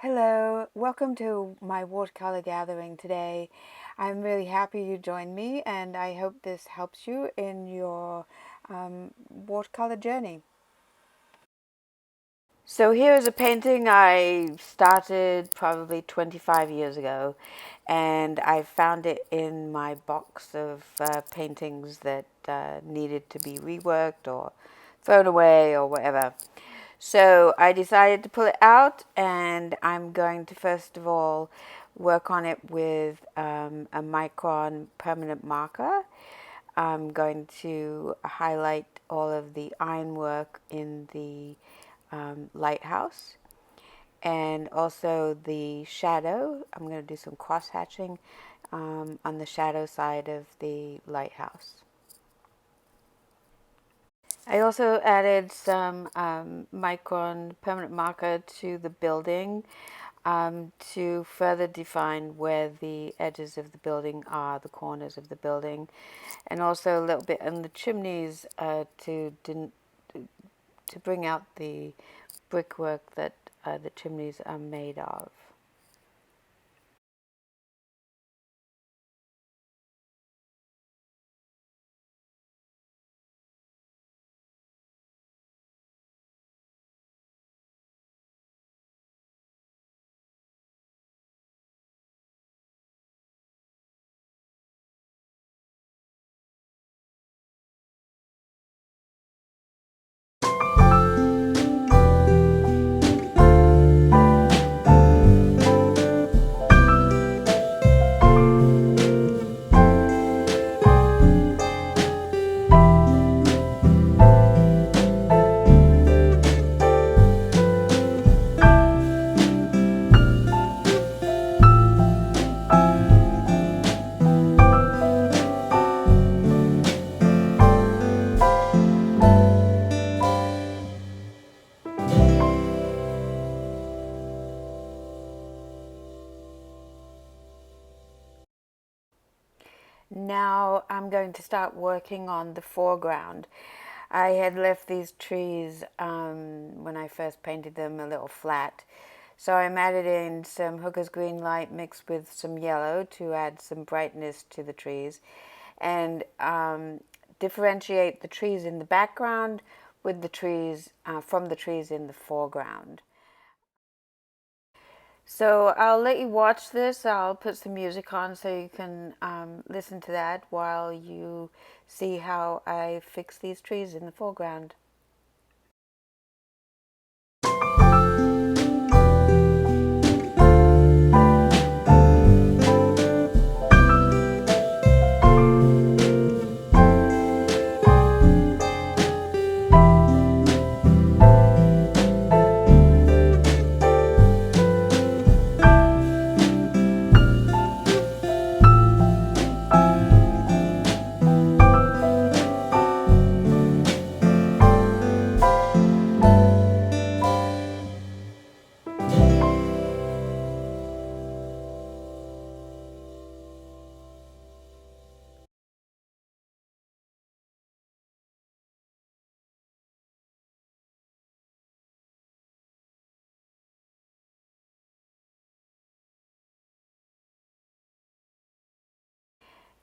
Hello, welcome to my watercolor gathering today. I'm really happy you joined me, and I hope this helps you in your watercolor journey. So here's a painting I started probably 25 years ago, and I found it in my box of paintings that needed to be reworked or thrown away or whatever. So I decided to pull it out, and I'm going to first of all work on it with a micron permanent marker. I'm going to highlight all of the ironwork in the lighthouse and also the shadow. I'm going to do some cross hatching on the shadow side of the lighthouse. I also added some micron permanent marker to the building to further define where the edges of the building are, the corners of the building, and also a little bit in the chimneys to bring out the brickwork that the chimneys are made of. Now I'm going to start working on the foreground. I had left these trees when I first painted them a little flat. So I'm added in some Hooker's green light mixed with some yellow to add some brightness to the trees and differentiate the trees in the background with the trees from the trees in the foreground. So I'll let you watch this. I'll put some music on so you can listen to that while you see how I fix these trees in the foreground.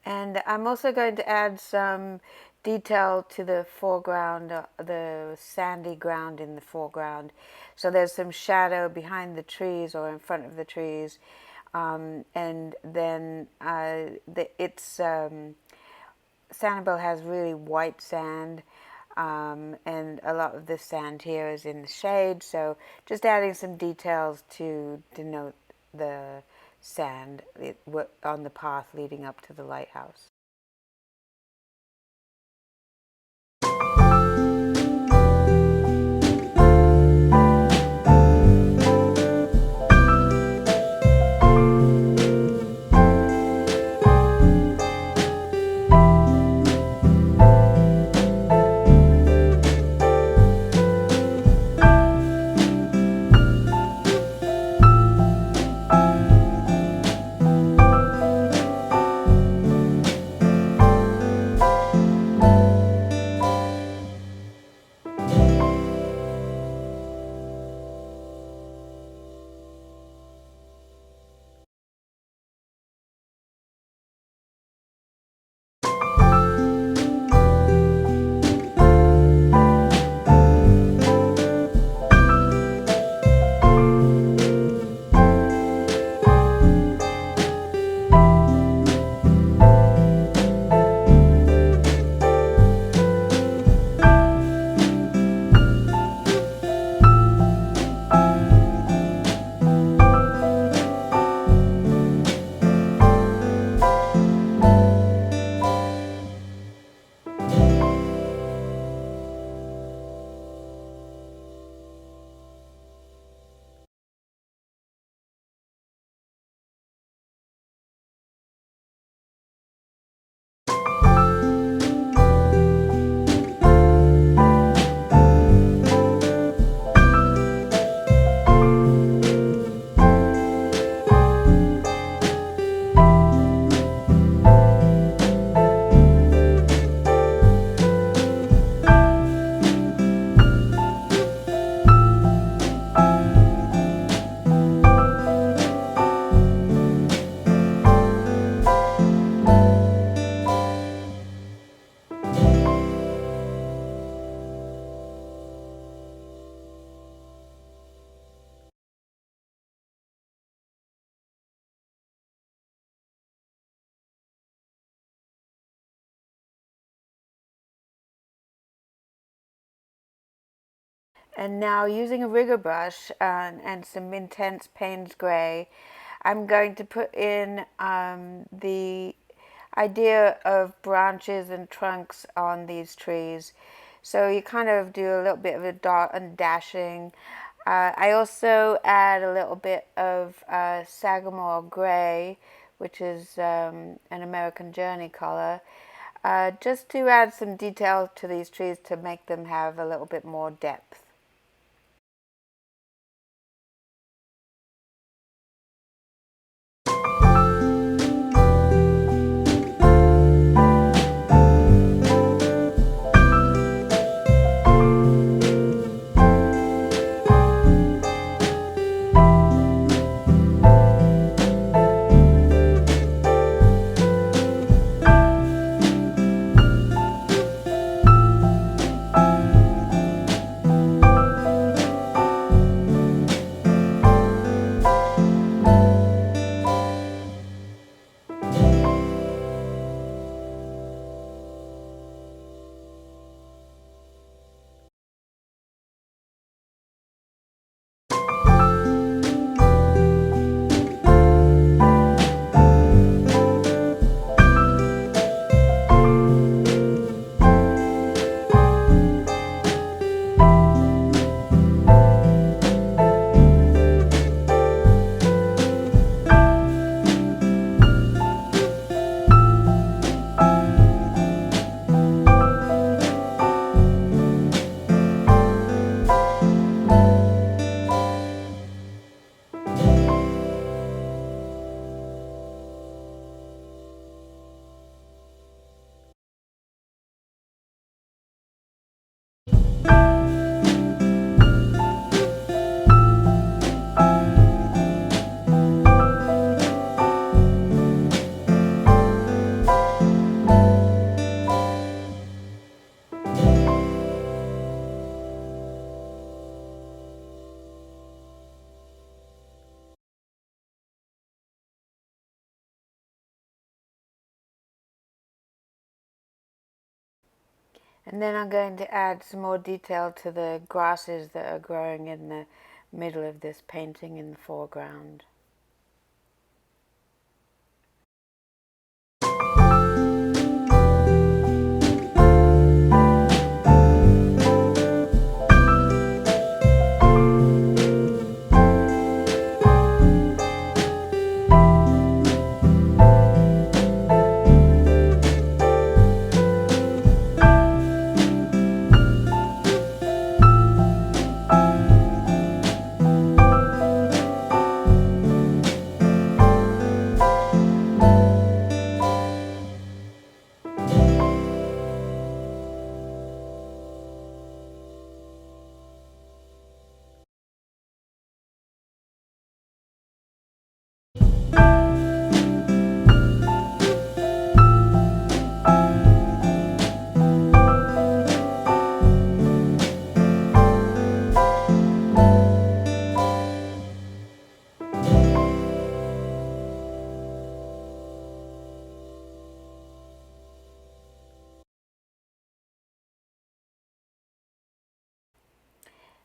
And I'm also going to add some detail to the foreground, the sandy ground in the foreground. So there's some shadow behind the trees or in front of the trees. And then Sanibel has really white sand. And a lot of the sand here is in the shade, so just adding some details to denote the sand on the path leading up to the lighthouse. And now, using a rigger brush and some intense Paynes Grey, I'm going to put in the idea of branches and trunks on these trees. So you kind of do a little bit of a dot and dashing. I also add a little bit of Sagamore Grey, which is an American Journey color, just to add some detail to these trees to make them have a little bit more depth. And then I'm going to add some more detail to the grasses that are growing in the middle of this painting in the foreground.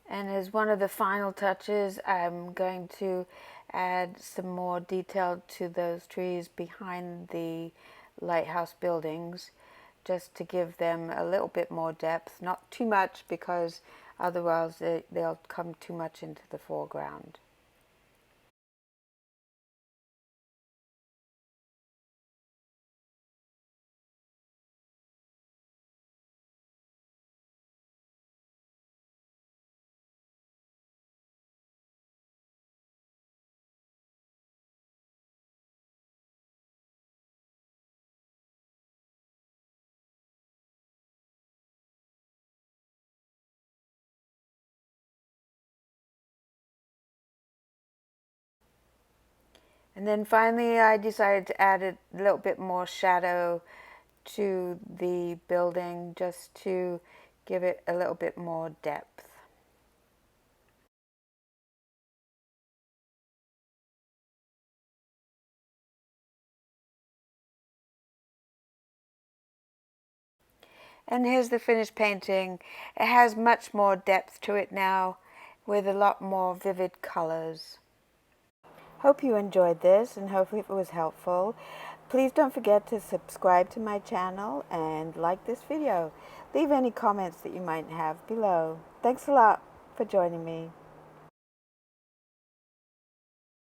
And as one of the final touches, I'm going to add some more detail to those trees behind the lighthouse buildings, just to give them a little bit more depth. Not too much, because otherwise they'll come too much into the foreground. And then finally, I decided to add a little bit more shadow to the building, just to give it a little bit more depth. And here's the finished painting. It has much more depth to it now with a lot more vivid colors. Hope you enjoyed this and hopefully it was helpful. Please don't forget to subscribe to my channel and like this video. Leave any comments that you might have below. Thanks a lot for joining me.